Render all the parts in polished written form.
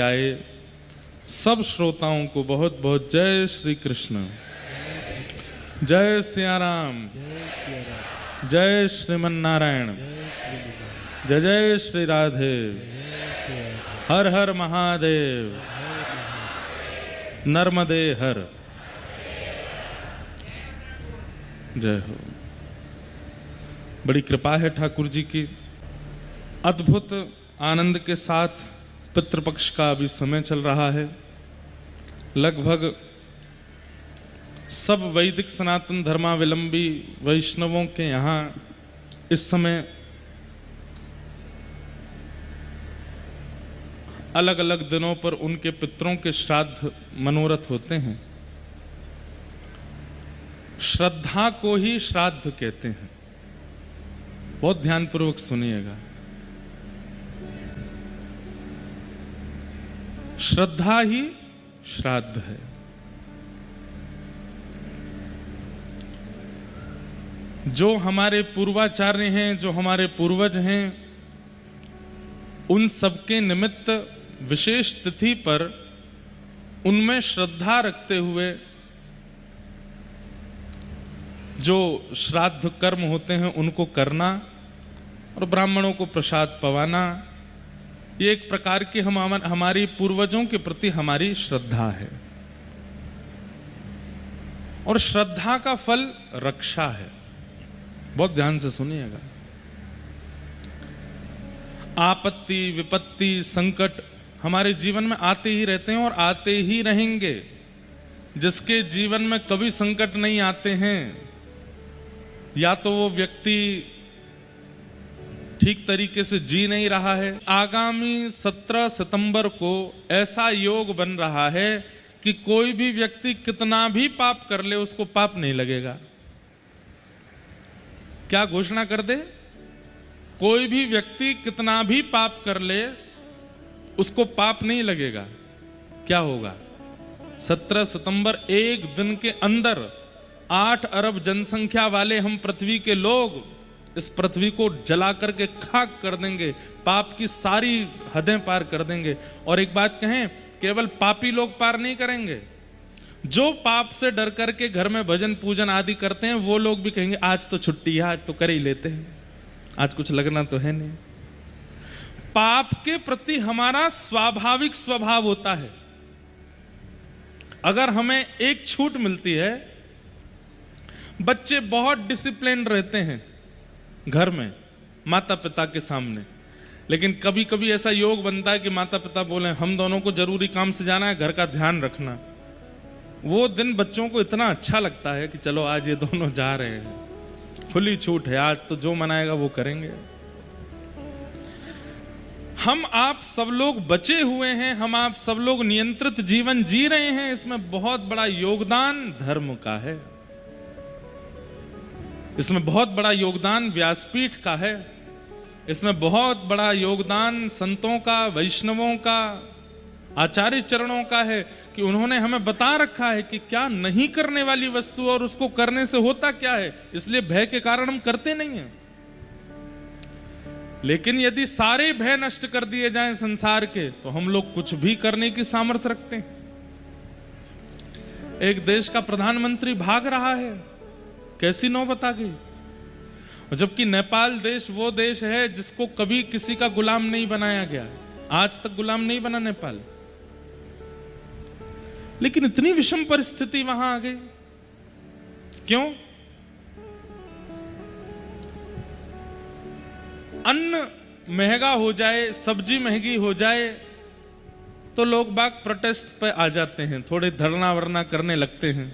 आए सब श्रोताओं को बहुत बहुत जय श्री कृष्ण, जय सिया राम, जय श्रीमन नारायण, जय जय श्री राधे, हर हर महादेव, नर्मदे हर। जय हो। बड़ी कृपा है ठाकुर जी की। अद्भुत आनंद के साथ पितृपक्ष का अभी समय चल रहा है। लगभग सब वैदिक सनातन धर्मावलंबी वैष्णवों के यहाँ इस समय अलग अलग दिनों पर उनके पितरों के श्राद्ध मनोरथ होते हैं। श्रद्धा को ही श्राद्ध कहते हैं। बहुत ध्यानपूर्वक सुनिएगा। श्रद्धा ही श्राद्ध है। जो हमारे पूर्वाचार्य हैं, जो हमारे पूर्वज हैं, उन सबके निमित्त विशेष तिथि पर उनमें श्रद्धा रखते हुए जो श्राद्ध कर्म होते हैं उनको करना और ब्राह्मणों को प्रसाद पवाना, ये एक प्रकार की हमारी पूर्वजों के प्रति हमारी श्रद्धा है। और श्रद्धा का फल रक्षा है। बहुत ध्यान से सुनिएगा। आपत्ति, विपत्ति, संकट हमारे जीवन में आते ही रहते हैं और आते ही रहेंगे। जिसके जीवन में कभी संकट नहीं आते हैं, या तो वो व्यक्ति ठीक तरीके से जी नहीं रहा है। आगामी 17 सितंबर को ऐसा योग बन रहा है कि कोई भी व्यक्ति कितना भी पाप कर ले उसको पाप नहीं लगेगा। क्या घोषणा कर दे? कोई भी व्यक्ति कितना भी पाप कर ले उसको पाप नहीं लगेगा। क्या होगा? 17 सितंबर एक दिन के अंदर 8 अरब जनसंख्या वाले हम पृथ्वी के लोग इस पृथ्वी को जला करके खाक कर देंगे। पाप की सारी हदें पार कर देंगे। और एक बात कहें, केवल पापी लोग पार नहीं करेंगे। जो पाप से डर करके घर में भजन पूजन आदि करते हैं वो लोग भी कहेंगे आज तो छुट्टी है, आज तो कर ही लेते हैं, आज कुछ लगना तो है नहीं। पाप के प्रति हमारा स्वाभाविक स्वभाव होता है। अगर हमें एक छूट मिलती है, बच्चे बहुत डिसिप्लिन रहते हैं घर में माता पिता के सामने, लेकिन कभी कभी ऐसा योग बनता है कि माता पिता बोले हम दोनों को जरूरी काम से जाना है, घर का ध्यान रखना। वो दिन बच्चों को इतना अच्छा लगता है कि चलो आज ये दोनों जा रहे हैं, खुली छूट है, आज तो जो मनाएगा वो करेंगे। हम आप सब लोग बचे हुए हैं, हम आप सब लोग नियंत्रित जीवन जी रहे हैं। इसमें बहुत बड़ा योगदान धर्म का है। इसमें बहुत बड़ा योगदान व्यासपीठ का है। इसमें बहुत बड़ा योगदान संतों का, वैष्णवों का, आचार्य चरणों का है कि उन्होंने हमें बता रखा है कि क्या नहीं करने वाली वस्तु और उसको करने से होता क्या है। इसलिए भय के कारण हम करते नहीं हैं। लेकिन यदि सारे भय नष्ट कर दिए जाएं संसार के, तो हम लोग कुछ भी करने की सामर्थ्य रखते हैं। एक देश का प्रधानमंत्री भाग रहा है, कैसी नौबत आ गई। जबकि नेपाल देश वो देश है जिसको कभी किसी का गुलाम नहीं बनाया गया, आज तक गुलाम नहीं बना नेपाल। लेकिन इतनी विषम परिस्थिति वहां आ गई, क्यों? अन्न महंगा हो जाए, सब्जी महंगी हो जाए तो लोग बाग प्रोटेस्ट पे आ जाते हैं, थोड़े धरना वरना करने लगते हैं।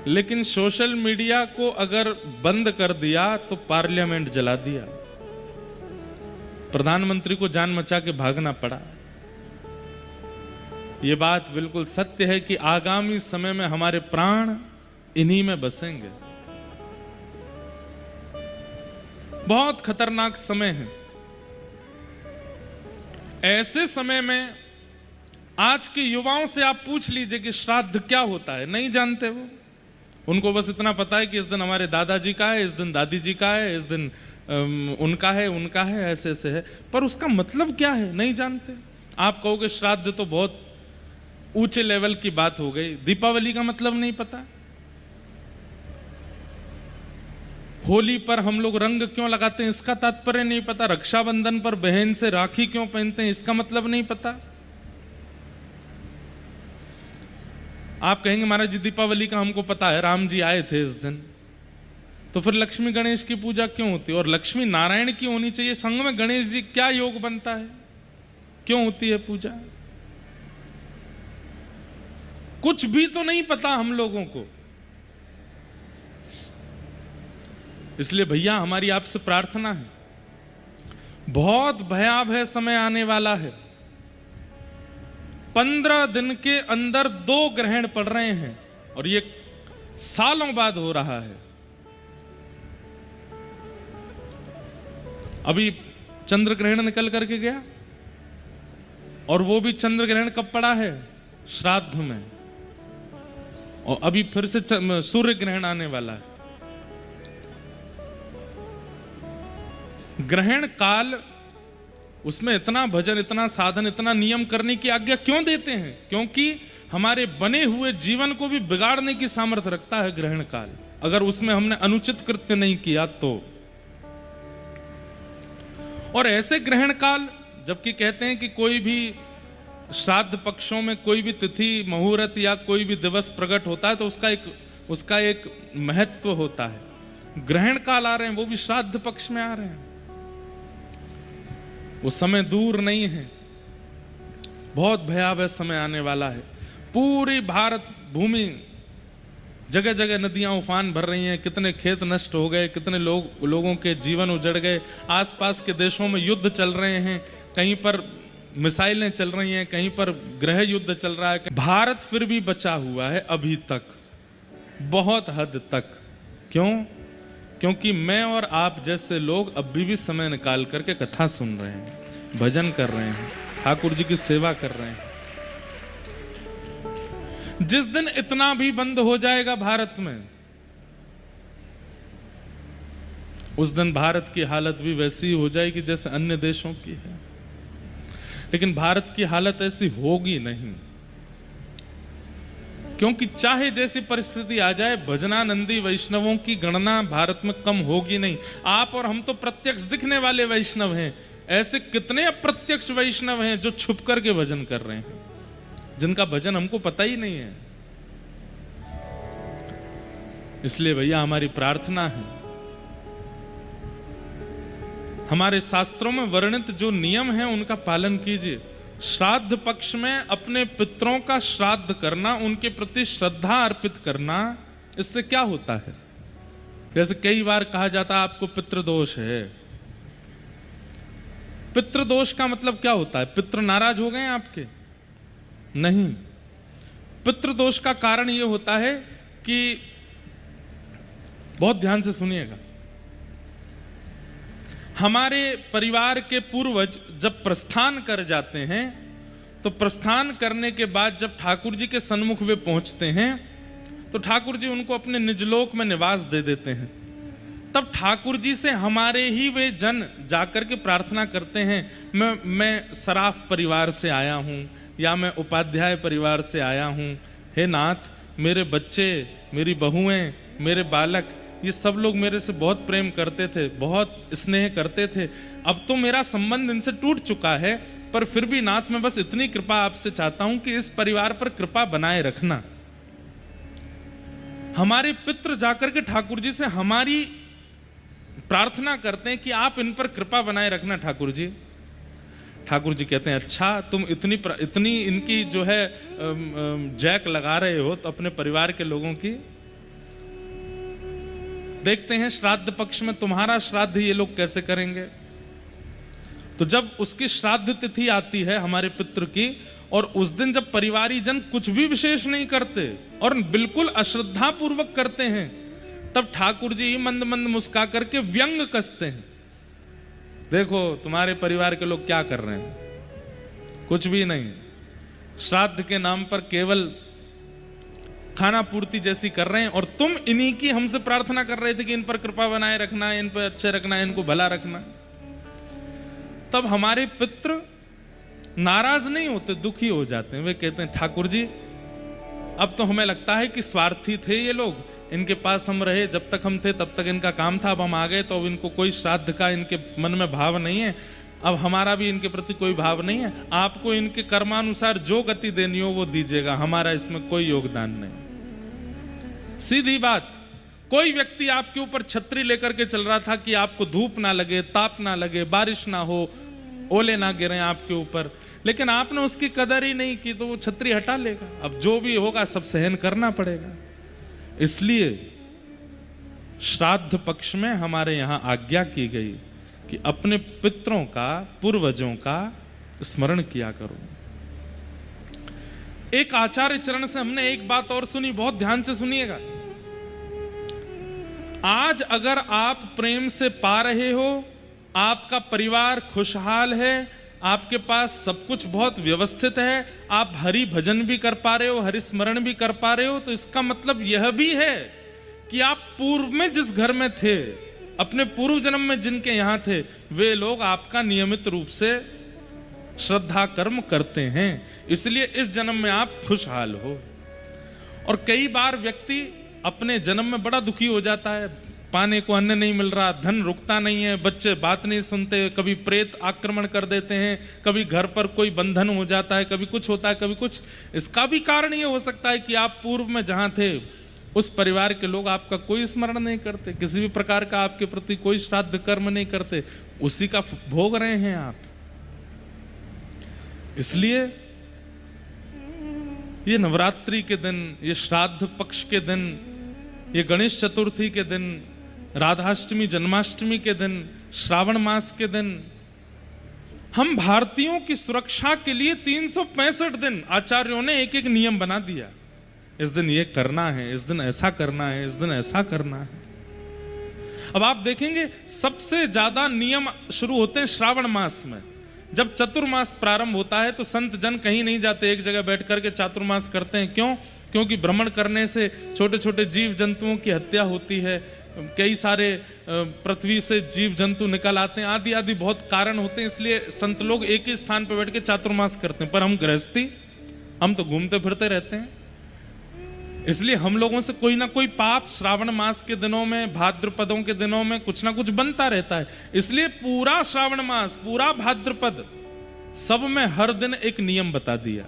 लेकिन सोशल मीडिया को अगर बंद कर दिया तो पार्लियामेंट जला दिया। प्रधानमंत्री को जान मचा के भागना पड़ा। यह बात बिल्कुल सत्य है कि आगामी समय में हमारे प्राण इन्हीं में बसेंगे। बहुत खतरनाक समय है। ऐसे समय में आज के युवाओं से आप पूछ लीजिए कि श्राद्ध क्या होता है, नहीं जानते वो। उनको बस इतना पता है कि इस दिन हमारे दादाजी का है, इस दिन दादी जी का है, इस दिन उनका है, ऐसे ऐसे है, पर उसका मतलब क्या है नहीं जानते। आप कहोगे श्राद्ध तो बहुत ऊंचे लेवल की बात हो गई, दीपावली का मतलब नहीं पता? होली पर हम लोग रंग क्यों लगाते हैं इसका तात्पर्य नहीं पता? रक्षाबंधन पर बहन से राखी क्यों पहनते हैं इसका मतलब नहीं पता? आप कहेंगे महाराज जी दीपावली का हमको पता है, राम जी आए थे इस दिन, तो फिर लक्ष्मी गणेश की पूजा क्यों होती है? और लक्ष्मी नारायण की होनी चाहिए, संग में गणेश जी, क्या योग बनता है? क्यों होती है पूजा? कुछ भी तो नहीं पता हम लोगों को। इसलिए भैया हमारी आपसे प्रार्थना है, बहुत भयावह समय आने वाला है। 15 दिन के अंदर 2 ग्रहण पड़ रहे हैं और ये सालों बाद हो रहा है। अभी चंद्र ग्रहण निकल करके गया और वो भी चंद्र ग्रहण कब पड़ा है? श्राद्ध में। और अभी फिर से सूर्य ग्रहण आने वाला है। ग्रहण काल, उसमें इतना भजन, इतना साधन, इतना नियम करने की आज्ञा क्यों देते हैं? क्योंकि हमारे बने हुए जीवन को भी बिगाड़ने की सामर्थ्य रखता है ग्रहण काल, अगर उसमें हमने अनुचित कृत्य नहीं किया तो। और ऐसे ग्रहण काल, जबकि कहते हैं कि कोई भी श्राद्ध पक्षों में कोई भी तिथि, मुहूर्त या कोई भी दिवस प्रकट होता है तो उसका एक महत्व होता है। ग्रहण काल आ रहे हैं, वो भी श्राद्ध पक्ष में आ रहे हैं, वो समय दूर नहीं है, बहुत भयावह समय आने वाला है। पूरी भारत भूमि, जगह जगह नदियां उफान भर रही हैं, कितने खेत नष्ट हो गए, कितने लोगों के जीवन उजड़ गए। आसपास के देशों में युद्ध चल रहे हैं, कहीं पर मिसाइलें चल रही हैं, कहीं पर गृह युद्ध चल रहा है। भारत फिर भी बचा हुआ है अभी तक, बहुत हद तक। क्यों? क्योंकि मैं और आप जैसे लोग अभी भी समय निकाल करके कथा सुन रहे हैं, भजन कर रहे हैं, ठाकुर जी की सेवा कर रहे हैं। जिस दिन इतना भी बंद हो जाएगा भारत में, उस दिन भारत की हालत भी वैसी हो जाएगी जैसे अन्य देशों की है। लेकिन भारत की हालत ऐसी होगी नहीं, क्योंकि चाहे जैसी परिस्थिति आ जाए, भजनानंदी वैष्णवों की गणना भारत में कम होगी नहीं। आप और हम तो प्रत्यक्ष दिखने वाले वैष्णव हैं, ऐसे कितने अप्रत्यक्ष वैष्णव हैं जो छुप करके भजन कर रहे हैं, जिनका भजन हमको पता ही नहीं है। इसलिए भैया हमारी प्रार्थना है, हमारे शास्त्रों में वर्णित जो नियम है उनका पालन कीजिए। श्राद्ध पक्ष में अपने पितरों का श्राद्ध करना, उनके प्रति श्रद्धा अर्पित करना, इससे क्या होता है? जैसे कई बार कहा जाता है आपको पितृदोष है। पितृदोष का मतलब क्या होता है? पितृ नाराज हो गए आपके? नहीं। पितृदोष का कारण यह होता है कि, बहुत ध्यान से सुनिएगा, हमारे परिवार के पूर्वज जब प्रस्थान कर जाते हैं तो प्रस्थान करने के बाद जब ठाकुर जी के सन्मुख वे पहुंचते हैं तो ठाकुर जी उनको अपने निजलोक में निवास दे देते हैं। तब ठाकुर जी से हमारे ही वे जन जाकर के प्रार्थना करते हैं, मैं सराफ परिवार से आया हूं या मैं उपाध्याय परिवार से आया हूं, हे नाथ मेरे बच्चे, मेरी बहुएं, मेरे बालक, ये सब लोग मेरे से बहुत प्रेम करते थे, बहुत स्नेह करते थे। अब तो मेरा संबंध इनसे टूट चुका है, पर फिर भी नाथ मैं बस इतनी कृपा आपसे चाहता हूं कि इस परिवार पर कृपा बनाए रखना। हमारे पितृ जाकर के ठाकुर जी से हमारी प्रार्थना करते हैं कि आप इन पर कृपा बनाए रखना ठाकुर जी। ठाकुर जी कहते हैं अच्छा तुम इतनी इनकी जो है जैक लगा रहे हो तो अपने परिवार के लोगों की, देखते हैं श्राद्ध पक्ष में तुम्हारा श्राद्ध ये लोग कैसे करेंगे। तो जब उसकी श्राद्ध तिथि आती है हमारे पितृ की, और उस दिन जब परिवारी जन कुछ भी विशेष नहीं करते और बिल्कुल अश्रद्धा पूर्वक करते हैं, तब ठाकुर जी मंद मंद मुस्का करके व्यंग कसते हैं, देखो तुम्हारे परिवार के लोग क्या कर रहे हैं, कुछ भी नहीं, श्राद्ध के नाम पर केवल खाना पूर्ति जैसी कर रहे हैं, और तुम इन्हीं की हमसे प्रार्थना कर रहे थे कि इन पर कृपा बनाए रखना, इन पर अच्छे रखना, इनको भला रखना। तब हमारे पितृ नाराज नहीं होते, दुखी हो जाते हैं। वे कहते हैं ठाकुर जी अब तो हमें लगता है कि स्वार्थी थे ये लोग, इनके पास हम रहे, जब तक हम थे तब तक इनका काम था, अब हम आ गए तो अब इनको कोई श्राद्ध का इनके मन में भाव नहीं है, अब हमारा भी इनके प्रति कोई भाव नहीं है, आपको इनके कर्मानुसार जो गति देनी हो वो दीजिएगा, हमारा इसमें कोई योगदान नहीं। सीधी बात। कोई व्यक्ति आपके ऊपर छतरी लेकर के चल रहा था कि आपको धूप ना लगे, ताप ना लगे, बारिश ना हो, ओले ना गिरे आपके ऊपर, लेकिन आपने उसकी कदर ही नहीं की तो वो छतरी हटा लेगा। अब जो भी होगा सब सहन करना पड़ेगा। इसलिए श्राद्ध पक्ष में हमारे यहां आज्ञा की गई कि अपने पितरों का, पूर्वजों का स्मरण किया करो। एक आचार्य चरण से हमने एक बात और सुनी, बहुत ध्यान से सुनिएगा। आज अगर आप प्रेम से पा रहे हो, आपका परिवार खुशहाल है, आपके पास सब कुछ बहुत व्यवस्थित है, आप हरि भजन भी कर पा रहे हो, हरि स्मरण भी कर पा रहे हो, तो इसका मतलब यह भी है कि आप पूर्व में जिस घर में थे, अपने पूर्व जन्म में जिनके यहां थे, वे लोग आपका नियमित रूप से श्रद्धा कर्म करते हैं, इसलिए इस जन्म में आप खुशहाल हो। और कई बार व्यक्ति अपने जन्म में बड़ा दुखी हो जाता है, पाने को अन्न नहीं मिल रहा, धन रुकता नहीं है, बच्चे बात नहीं सुनते, कभी प्रेत आक्रमण कर देते हैं, कभी घर पर कोई बंधन हो जाता है, कभी कुछ होता है, कभी कुछ। इसका भी कारण ये हो सकता है कि आप पूर्व में जहां थे उस परिवार के लोग आपका कोई स्मरण नहीं करते, किसी भी प्रकार का आपके प्रति कोई श्राद्ध कर्म नहीं करते, उसी का भोग रहे हैं आप। इसलिए ये नवरात्रि के दिन, ये श्राद्ध पक्ष के दिन, ये गणेश चतुर्थी के दिन, राधाष्टमी, जन्माष्टमी के दिन, श्रावण मास के दिन, हम भारतीयों की सुरक्षा के लिए 365 दिन आचार्यों ने एक एक नियम बना दिया। इस दिन ये करना है, इस दिन ऐसा करना है, इस दिन ऐसा करना है। अब आप देखेंगे सबसे ज्यादा नियम शुरू होते हैं श्रावण मास में। जब चतुर्मास प्रारंभ होता है तो संत जन कहीं नहीं जाते, एक जगह बैठ करके चातुर्मास करते हैं। क्यों? क्योंकि भ्रमण करने से छोटे छोटे जीव जंतुओं की हत्या होती है, कई सारे पृथ्वी से जीव जंतु निकल आते हैं, आदि आदि बहुत कारण होते हैं, इसलिए संत लोग एक ही स्थान पर बैठ के चातुर्मास करते हैं। पर हम गृहस्थी, हम तो घूमते फिरते रहते हैं, इसलिए हम लोगों से कोई ना कोई पाप श्रावण मास के दिनों में, भाद्रपदों के दिनों में कुछ ना कुछ बनता रहता है। इसलिए पूरा श्रावण मास, पूरा भाद्रपद, सब में हर दिन एक नियम बता दिया।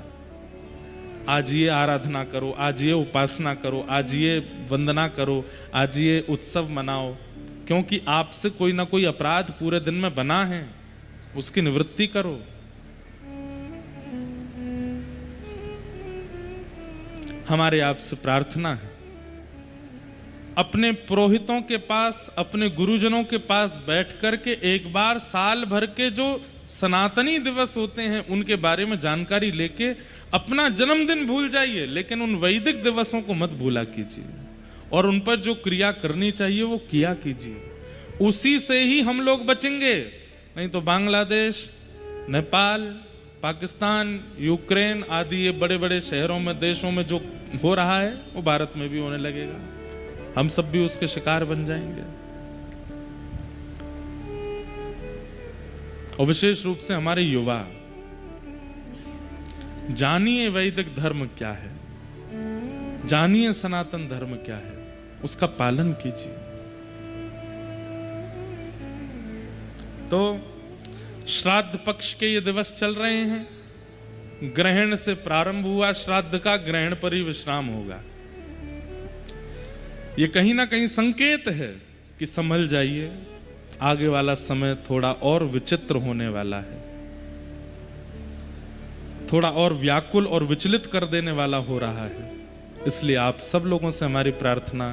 आज ये आराधना करो, आज ये उपासना करो, आज ये वंदना करो, आज ये उत्सव मनाओ, क्योंकि आपसे कोई ना कोई अपराध पूरे दिन में बना है, उसकी निवृत्ति करो। हमारे आपसे प्रार्थना है, अपने पुरोहितों के पास, अपने गुरुजनों के पास बैठ करके एक बार साल भर के जो सनातनी दिवस होते हैं उनके बारे में जानकारी लेके अपना जन्मदिन भूल जाइए, लेकिन उन वैदिक दिवसों को मत भूला कीजिए, और उन पर जो क्रिया करनी चाहिए वो किया कीजिए। उसी से ही हम लोग बचेंगे, नहीं तो बांग्लादेश, नेपाल, पाकिस्तान, यूक्रेन आदि ये बड़े बड़े शहरों में, देशों में जो हो रहा है वो भारत में भी होने लगेगा, हम सब भी उसके शिकार बन जाएंगे। और विशेष रूप से हमारे युवा, जानिए वैदिक धर्म क्या है, जानिए सनातन धर्म क्या है, उसका पालन कीजिए। तो श्राद्ध पक्ष के ये दिवस चल रहे हैं, ग्रहण से प्रारंभ हुआ श्राद्ध का, ग्रहण पर ही विश्राम होगा। ये कहीं ना कहीं संकेत है कि संभल जाइए, आगे वाला समय थोड़ा और विचित्र होने वाला है, थोड़ा और व्याकुल और विचलित कर देने वाला हो रहा है। इसलिए आप सब लोगों से हमारी प्रार्थना,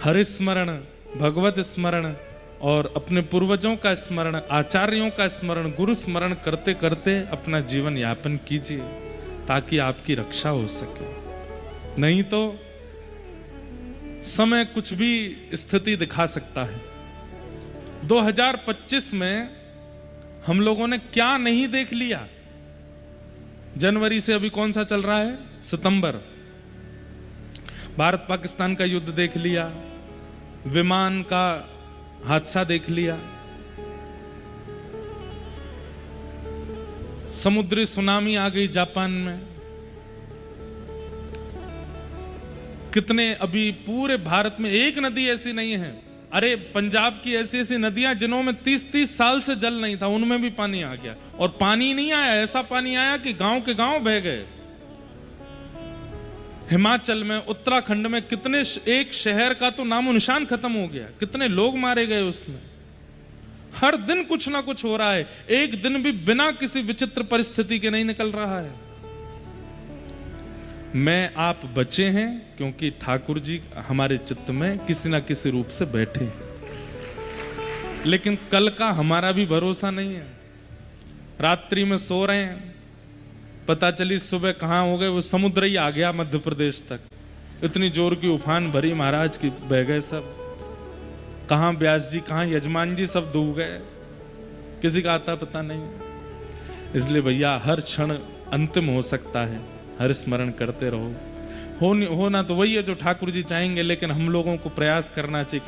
हरि स्मरण, भगवत स्मरण और अपने पूर्वजों का स्मरण, आचार्यों का स्मरण, गुरु स्मरण करते करते अपना जीवन यापन कीजिए, ताकि आपकी रक्षा हो सके। नहीं तो समय कुछ भी स्थिति दिखा सकता है। 2025 में हम लोगों ने क्या नहीं देख लिया। जनवरी से अभी कौन सा चल रहा है, सितंबर, भारत पाकिस्तान का युद्ध देख लिया, विमान का हादसा देख लिया, समुद्री सुनामी आ गई जापान में। कितने अभी पूरे भारत में एक नदी ऐसी नहीं है, अरे पंजाब की ऐसी ऐसी नदियां जिनों में 30-30 साल से जल नहीं था, उनमें भी पानी आ गया। और पानी नहीं आया, ऐसा पानी आया कि गांव के गांव बह गए। हिमाचल में, उत्तराखंड में कितने, एक शहर का तो नामो निशान खत्म हो गया, कितने लोग मारे गए उसमें। हर दिन कुछ ना कुछ हो रहा है, एक दिन भी बिना किसी विचित्र परिस्थिति के नहीं निकल रहा है। मैं आप बचे हैं क्योंकि ठाकुर जी हमारे चित्त में किसी ना किसी रूप से बैठे हैं। लेकिन कल का हमारा भी भरोसा नहीं है। रात्रि में सो रहे हैं, पता चली सुबह कहां हो गए, वो समुद्र ही आ गया मध्य प्रदेश तक। इतनी जोर की उफान भरी महाराज की, बह गए सब। कहां व्यास जी, कहां यजमान जी, सब डूब गए, किसी का आता पता नहीं। इसलिए भैया हर क्षण अंतिम हो सकता है, हर स्मरण करते रहो। होना तो वही है जो ठाकुर जी चाहेंगे, लेकिन हम लोगों को प्रयास करना चाहिए।